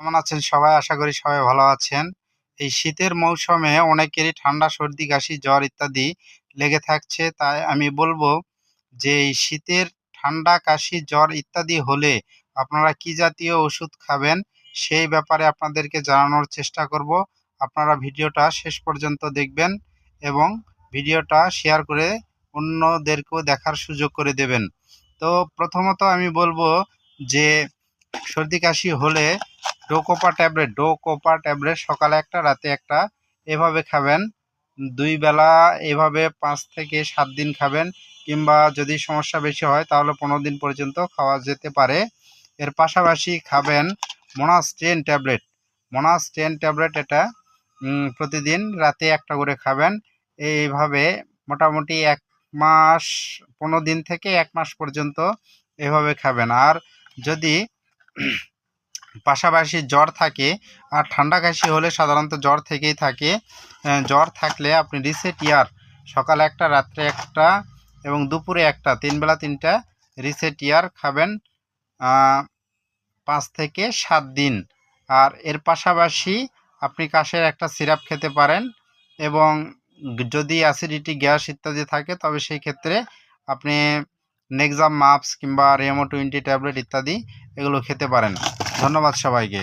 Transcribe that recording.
কেমন আছেন সবাই? আশা করি সবাই ভালো আছেন। এই শীতের মৌসুমে অনেকেরই ঠান্ডা, সর্দি, কাশি, জ্বর ইত্যাদি লেগে থাকছে। তাই আমি বলব যে এই শীতের ঠান্ডা, কাশি, জ্বর ইত্যাদি হলে আপনারা কি জাতীয় ওষুধ খাবেন সেই ব্যাপারে আপনাদেরকে জানানোর চেষ্টা করব। আপনারা ভিডিওটা শেষ পর্যন্ত দেখবেন এবং ভিডিওটা শেয়ার করে অন্যদেরকেও দেখার সুযোগ করে দেবেন। তো প্রথমত আমি বলব যে সর্দি কাশি হলে ডোকোপা ট্যাবলেট সকালে একটা রাতে একটা এভাবে খাবেন। ২ বেলা এভাবে ৫ থেকে ৭ দিন খাবেন, কিংবা যদি সমস্যা বেশি হয় তাহলে ১৫ দিন পর্যন্ত খাওয়া যেতে পারে। এর পাশাপাশি খাবেন মোনাস 10 ট্যাবলেট। এটা প্রতিদিন রাতে একটা করে খাবেন। এইভাবে মোটামুটি ১ মাস ১৫ দিন থেকে ১ মাস পর্যন্ত এভাবে খাবেন। আর যদি পাশাপাশি জ্বর থাকে আর ঠান্ডা কাশি হলে সাধারণত জ্বর থেকেই থাকে। জ্বর থাকলে আপনি রিসেট ইয়ার সকালে একটা, রাত্রে একটা এবং দুপুরে একটা, ৩ বেলা ৩টা রিসেট ইয়ার খাবেন ৫ থেকে ৭ দিন। আর এর পাশাপাশি আপনি কাশের একটা সিরাপ খেতে পারেন, এবং যদি অ্যাসিডিটি, গ্যাস ইত্যাদি থাকে তবে সেই ক্ষেত্রে আপনি নেক্সাম মাপস কিংবা রেমো 20 ট্যাবলেট ইত্যাদি এগুলো খেতে পারেন। ধন্যবাদ সবাইকে।